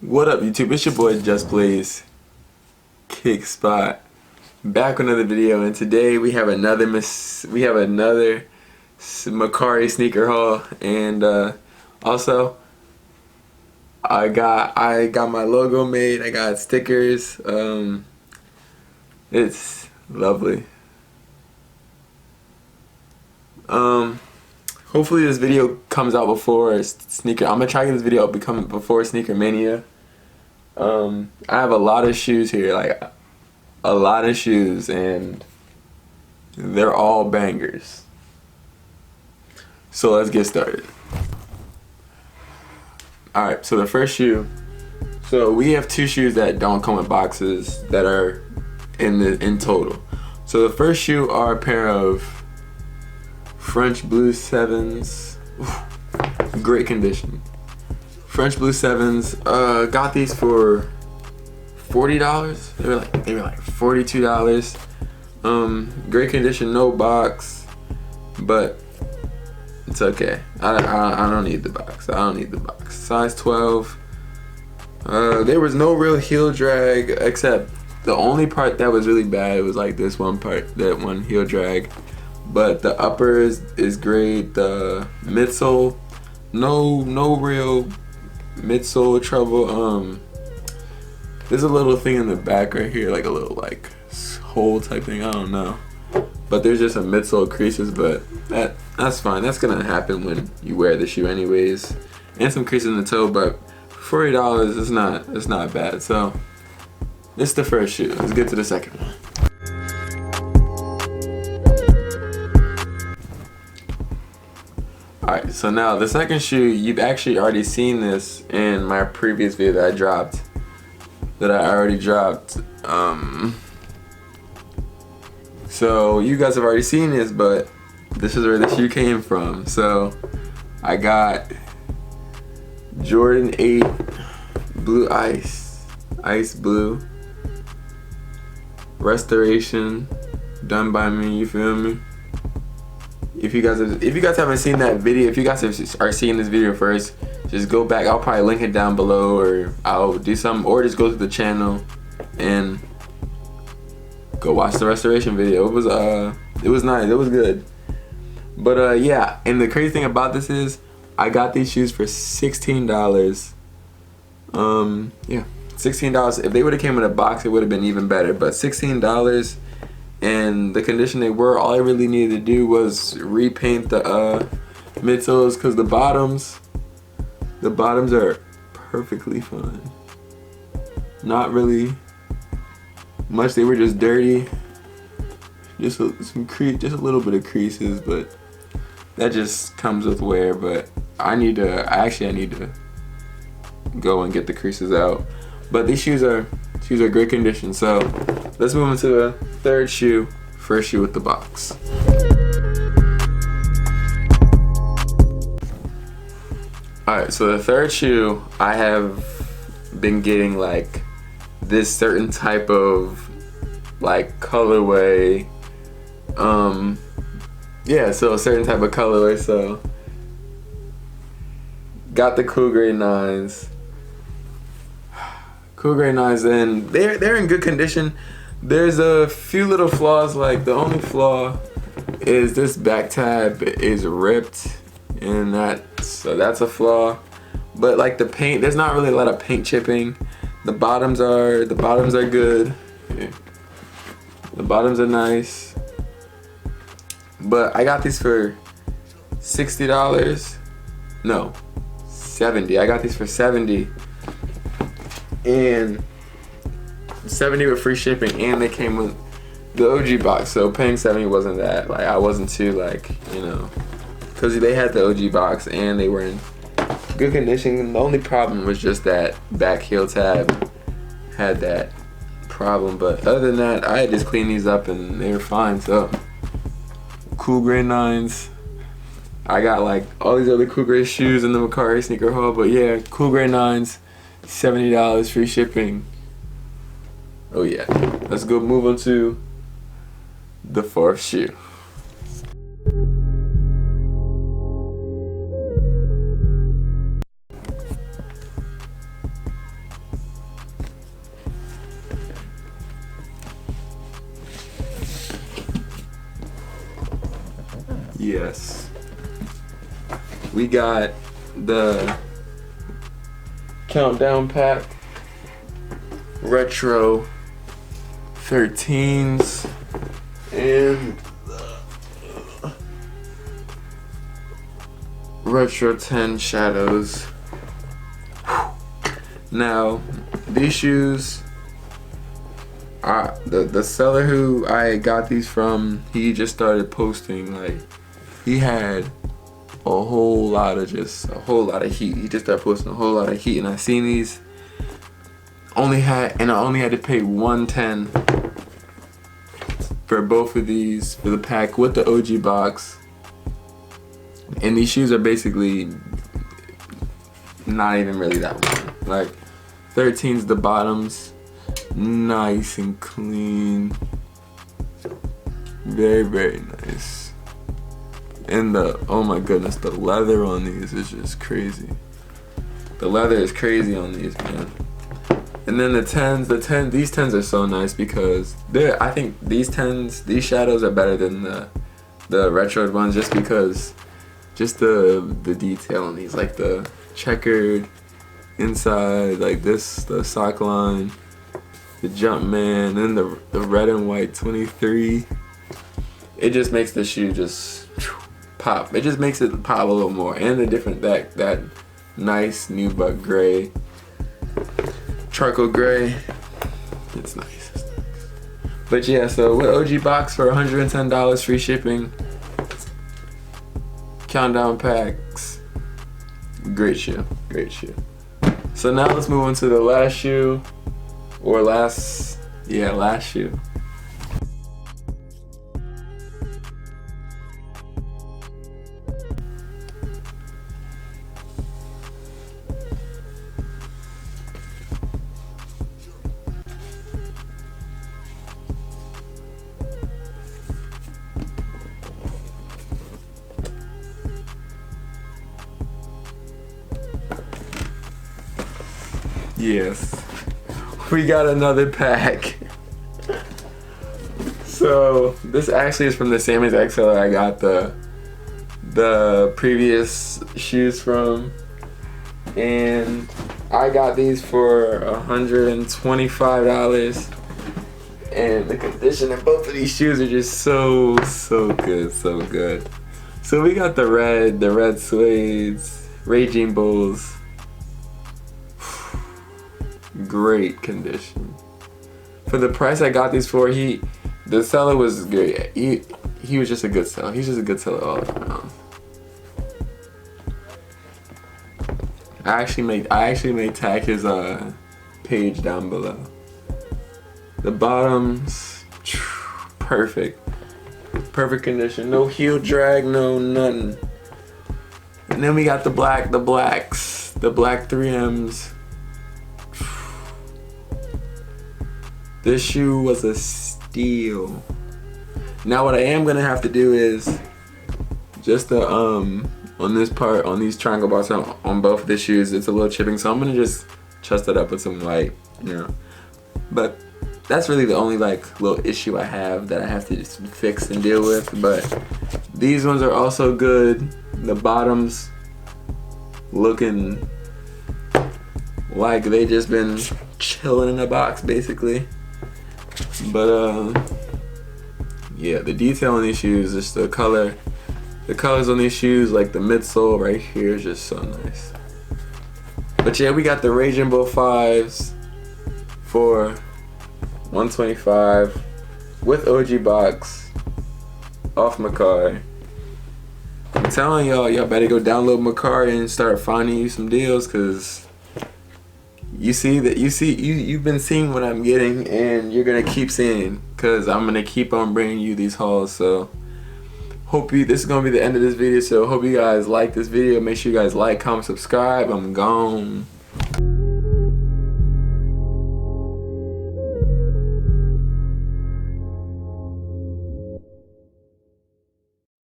What up, YouTube? It's your boy Just Blaze Kick Spot, back with another video, and today we have another Mercari sneaker haul, and also I got my logo made. I got stickers. It's lovely. Hopefully this video comes out before sneaker. I'm gonna try to get this video up before Sneaker Mania. I have a lot of shoes here, like a lot of shoes, and they're all bangers. So let's get started. Alright, so the first shoe. So we have two shoes that don't come with boxes that are in total. So the first shoe are a pair of French Blue 7s. Oof, great condition. French Blue 7s. Got these for $40. They were like $42. Great condition, no box, but it's okay. I don't need the box. I don't need the box. Size 12. There was no real heel drag, except the only part that was really bad was like this one part, that one heel drag. But the upper is great. The midsole, no real midsole trouble. There's a little thing in the back right here, like a little like hole type thing. I don't know, but there's just some midsole creases. But that's fine. That's gonna happen when you wear the shoe anyways, and some creases in the toe. But $40 is not bad. So this is the first shoe. Let's get to the second one. Alright, so now the second shoe, you've actually already seen this in my previous video that I already dropped. So you guys have already seen this, but this is where the shoe came from. So I got Jordan 8 Blue Ice Blue restoration, done by me, you feel me? If you guys haven't seen that video, if you guys are seeing this video first, just go back. I'll probably link it down below, or I'll do something, or just go to the channel and go watch the restoration video. It was nice. It was good. But yeah, and the crazy thing about this is I got these shoes for $16. Yeah, $16. If they would have came in a box, it would have been even better. But $16. And the condition they were, all I really needed to do was repaint the midsoles, because the bottoms are perfectly fine. Not really much. They were just dirty. Just a little bit of creases, but that just comes with wear. But I need to go and get the creases out. But these shoes are great condition. So let's move into the third shoe, first shoe with the box. Alright, so the third shoe, I have been getting like this certain type of like colorway. Yeah, so a certain type of colorway. So got the Cool Grey 9s. Cool Grey 9s, and they're in good condition. There's a few little flaws. Like the only flaw is this back tab is ripped, and that's a flaw. But like the paint, there's not really a lot of paint chipping. The bottoms are good. Yeah. The bottoms are nice. But I got these for $60. No, $70. I got these for $70. And $70 with free shipping, and they came with the OG box. So paying $70 wasn't that, like, I wasn't too, like, you know, because they had the OG box and they were in good condition. The only problem was just that back heel tab had that problem, but other than that, I had just cleaned these up and they were fine. So Cool Grey 9s. I got like all these other Cool Grey shoes in the Mercari sneaker haul, but yeah, Cool Grey 9s, $70, free shipping. Oh yeah, let's go move on to the fourth shoe. Yes. We got the Countdown Pack Retro 13s and Retro 10 Shadows. Now, these shoes, the seller who I got these from, he just started posting, like, he had a whole lot of heat. He just started posting a whole lot of heat, and I seen these. I only had to pay $110 for both of these for the pack with the OG box. And these shoes are basically not even really that one. Like 13's the bottoms, nice and clean, very, very nice. And oh my goodness, the leather on these is just crazy. The leather is crazy on these, man. And then these 10s are so nice because I think these shadows are better than the retro ones, just because the detail on these, like the checkered inside, like this, the sock line, the Jumpman, and the red and white 23. It just makes the shoe just pop. It just makes it pop a little more. And the different that nice nubuck gray, charcoal gray. It's nice. But yeah, so with OG box for $110, free shipping. Countdown packs. Great shoe. Great shoe. So now let's move on to the last shoe. Last shoe. Yes, we got another pack. So this actually is from the same exact seller I got the previous shoes from, and I got these for $125, and the condition of both of these shoes are just so good, so good. So we got the red suedes, Raging Bulls. Great condition. For the price I got these for, the seller was good. He was just a good seller. He's just a good seller all around. I actually may tag his page down below. The bottoms, perfect condition. No heel drag, no nothing. And then we got the black 3Ms. This shoe was a steal. Now what I am gonna have to do is just on this part, on these triangle bars on both of the shoes, it's a little chipping, so I'm gonna just chest it up with some white, you know. But that's really the only like little issue I have that I have to just fix and deal with. But these ones are also good. The bottoms looking like they just been chilling in a box basically. But yeah, the detail on these shoes, just the colors on these shoes, like the midsole right here is just so nice. But yeah, we got the Raging Bull 5s for $125 with OG box off Mercari. I'm telling y'all better go download Mercari and start finding you some deals, cause you've been seeing what I'm getting, and you're gonna keep seeing, cause I'm gonna keep on bringing you these hauls. So this is gonna be the end of this video. So hope you guys like this video. Make sure you guys like, comment, subscribe. I'm gone.